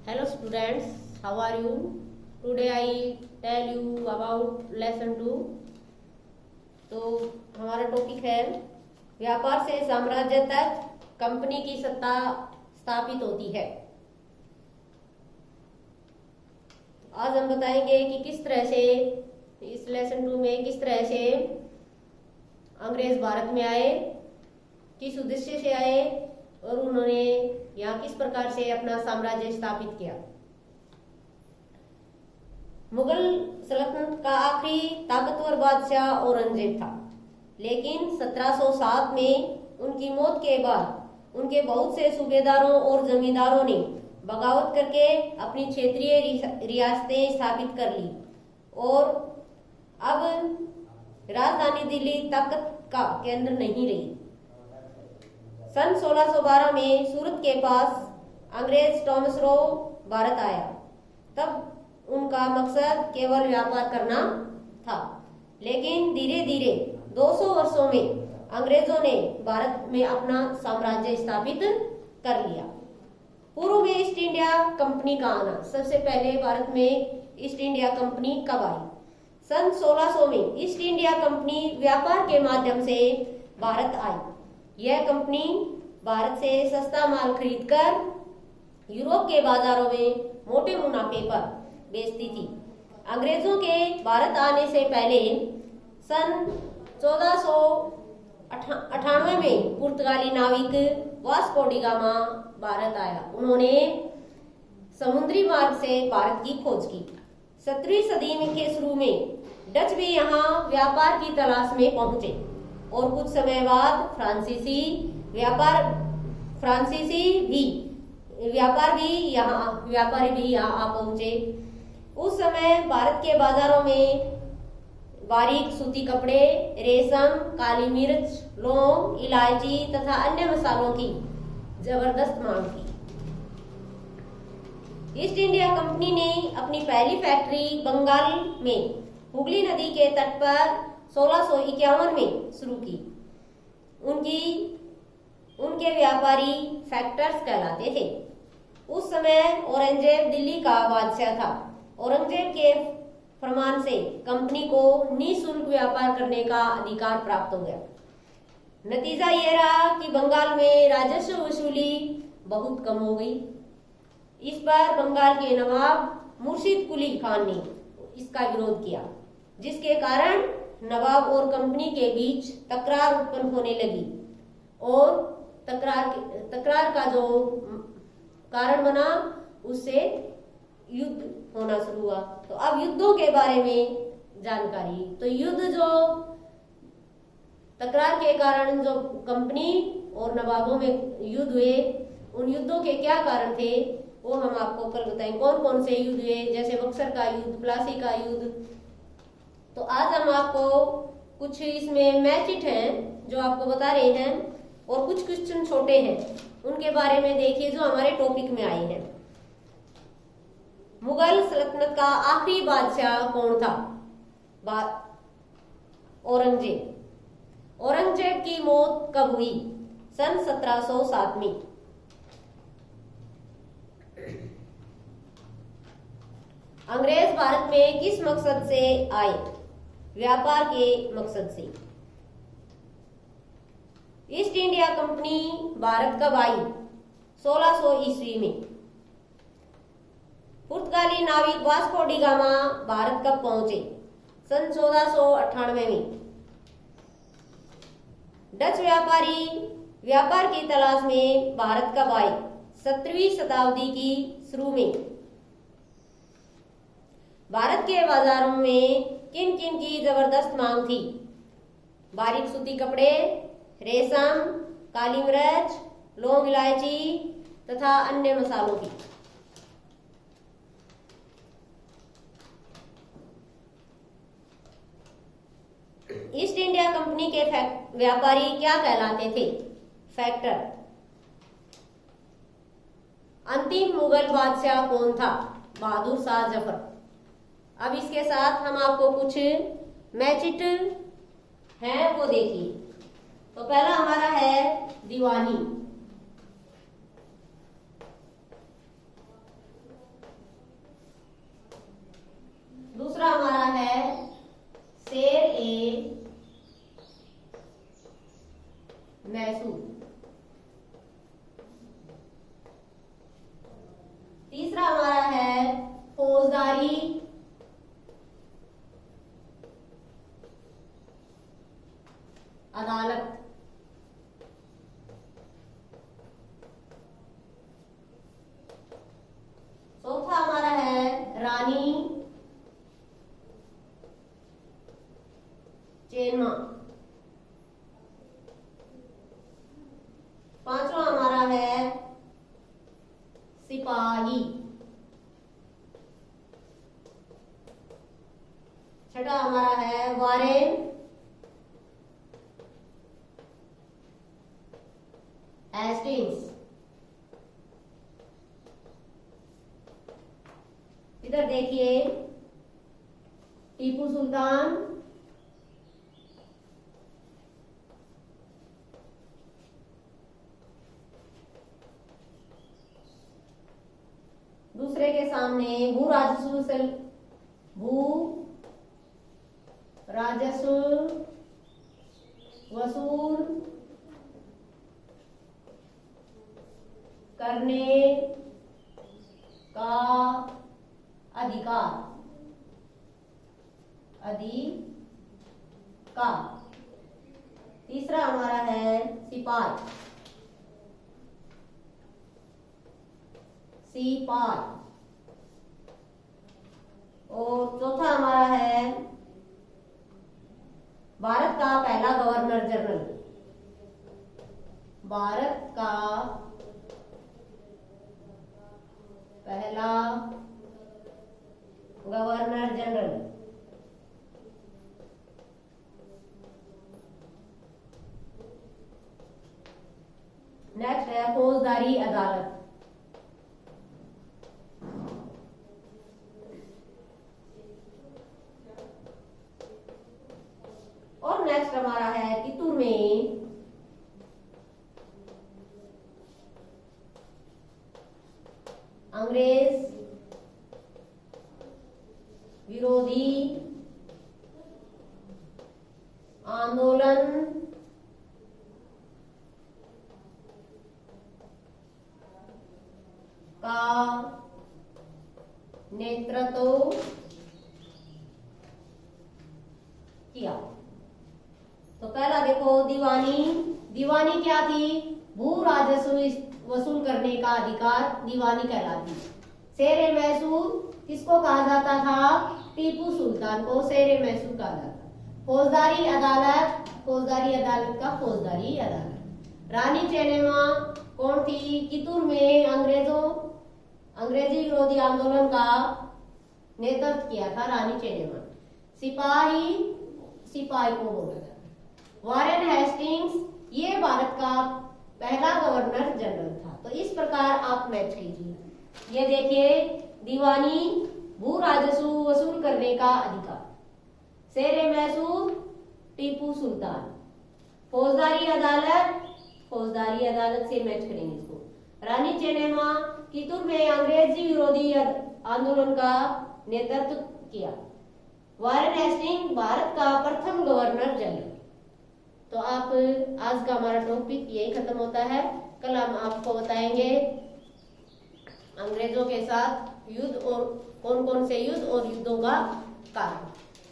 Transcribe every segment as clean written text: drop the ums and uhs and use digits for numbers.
Hello students, how are you? Today I tell you about lesson 2. तो हमारा topic है व्यापार से साम्राज्य तक कंपनी की सत्ता स्थापित होती है। आज हम बताएंगे कि किस तरह से इस लेसन 2 में किस तरह से अंग्रेज भारत में आए, किस उद्देश्य से आए और उन्होंने यहाँ किस प्रकार से अपना साम्राज्य स्थापित किया। मुगल सल्तनत का आखिरी ताकतवर बादशाह औरंगजेब था, लेकिन 1707 में उनकी मौत के बाद उनके बहुत से सूबेदारों और जमींदारों ने बगावत करके अपनी क्षेत्रीय रियासतें स्थापित कर ली और अब राजधानी दिल्ली ताकत का केंद्र नहीं रही। सन 1612 में सूरत के पास अंग्रेज टॉमस रो भारत आया। तब उनका मकसद केवल व्यापार करना था, लेकिन धीरे धीरे 200 वर्षों में अंग्रेजों ने भारत में अपना साम्राज्य स्थापित कर लिया। पूर्व में ईस्ट इंडिया कंपनी का आना। सबसे पहले भारत में ईस्ट इंडिया कंपनी कब आई? सन 1600 में ईस्ट इंडिया कंपनी व्यापार के माध्यम से भारत आई। यह कंपनी भारत से सस्ता माल खरीदकर यूरोप के बाजारों में मोटे मुनाफे पर बेचती थी। अंग्रेजों के भारत आने से पहले सन 1498 में पुर्तगाली नाविक वास्को डी गामा भारत आया। उन्होंने समुद्री मार्ग से भारत की खोज की। 17वीं सदी के शुरू में डच भी यहाँ व्यापार की तलाश में पहुंचे और कुछ समय बाद फ्रांसीसी व्यापारी भी यहाँ आ पहुंचे। उस समय भारत के बाजारों में बारीक सूती कपड़े, रेशम, काली मिर्च, लौंग, इलायची तथा अन्य मसालों की जबरदस्त मांग थी। ईस्ट इंडिया कंपनी ने अपनी पहली फैक्ट्री बंगाल में हुगली नदी के तट पर 1651 में शुरू की। उनके व्यापारी फैक्टर्स कहलाते थे। उस समय औरंगजेब दिल्ली का बादशाह था। औरंगजेब के फरमान से कंपनी को निःशुल्क व्यापार करने का अधिकार प्राप्त हो गया। नतीजा यह रहा कि बंगाल में राजस्व वसूली बहुत कम हो गई। इस पर बंगाल के नवाब मुर्शिद कुली खान ने इसका विरोध किया, जिसके कारण नवाब और कंपनी के बीच तकरार उत्पन्न होने लगी और तकरार का जो कारण बना उससे युद्ध होना शुरू हुआ। तो अब युद्धों के बारे में जानकारी। तो युद्ध जो तकरार के कारण जो कंपनी और नवाबों में युद्ध हुए, उन युद्धों के क्या कारण थे वो हम आपको कल बताएं। कौन कौन से युद्ध हुए, जैसे बक्सर का युद्ध, प्लासी का युद्ध। तो आज हम आपको कुछ इसमें मैचिट हैं जो आपको बता रहे हैं और कुछ क्वेश्चन छोटे हैं उनके बारे में देखिए जो हमारे टॉपिक में आए हैं। मुगल सल्तनत का आखिरी बादशाह कौन था? औरंगजेब। औरंगजेब की मौत कब हुई? सन 1707 में। अंग्रेज भारत में किस मकसद से आए? व्यापार के मकसद से। ईस्ट इंडिया कंपनी भारत कब आई? 1600 ईस्वी में। पुर्तगाली नाविक वास्को डी गामा भारत कब पहुंचे? सन 1498 में। डच व्यापारी व्यापार की तलाश में भारत कब आए? 17वीं शताब्दी की शुरू में। भारत के बाजारों में किन किन की जबरदस्त मांग थी? बारीक सूती कपड़े, रेशम, काली मिर्च, लौंग, इलायची तथा अन्य मसालों की। ईस्ट इंडिया कंपनी के व्यापारी क्या कहलाते थे? फैक्टर। अंतिम मुगल बादशाह कौन था? बहादुर शाह जफर। अब इसके साथ हम आपको कुछ मैचिट हैं वो देखिए। तो पहला हमारा है दीवानी। शेर ए मैसूर। तीसरा हमारा है फौजदारी अदालत। चौथा हमारा है रानी चेन्नम्मा। पांचवा हमारा है सिपाही। छठा हमारा है वारेन हेस्टिंग्स। इधर देखिए टीपू सुल्तान, दूसरे के सामने भू राजस्व वसूल करने का अधिकार। तीसरा हमारा है सिपाही। और चौथा हमारा है भारत का पहला गवर्नर जनरल। भारत का पहला गवर्नर जनरल। नेक्स्ट है फौजदारी अदालत। और नेक्स्ट हमारा है कितूर में अंग्रेज विरोधी आंदोलन का नेतृत्व किया। तो पहला देखो दीवानी। दीवानी क्या थी? भू राजस्व वसूल करने का अधिकार दीवानी कहलाती। शेर मैसूर किसको कहा जाता था? टीपू सुल्तान को शेर मैसूर कहा जाता। फौजदारी अदालत, फौजदारी अदालत का फौजदारी अदालत। रानी चेन्नम्मा कौन थी? कितूर में अंग्रेजी विरोधी आंदोलन का नेतृत्व किया था रानी चेन्नम्मा। सिपाही को बोला था। वारेन हेस्टिंग्स ये भारत का पहला गवर्नर जनरल था। तो इस प्रकार आप मैच कीजिए। ये देखिए दीवानी भू राजस्व वसूल करने का अधिकार, शेर मैसूर टीपू सुल्तान, फौजदारी अदालत से मैच करेंगे इसको। रानी चेन्नम्मा कितूर में अंग्रेजी विरोधी आंदोलन का नेतृत्व किया। वारेन हेस्टिंग भारत का प्रथम गवर्नर जनरल। तो आप आज का हमारा टॉपिक यही खत्म होता है। कल हम आपको बताएंगे अंग्रेजों के साथ युद्ध और कौन कौन से युद्ध और युद्धों का कारण।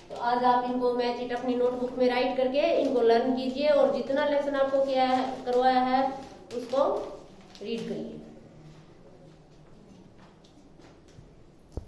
तो आज आप इनको मैच अपनी नोटबुक में राइट करके इनको लर्न कीजिए और जितना लेसन आपको किया है करवाया है उसको रीड करिए।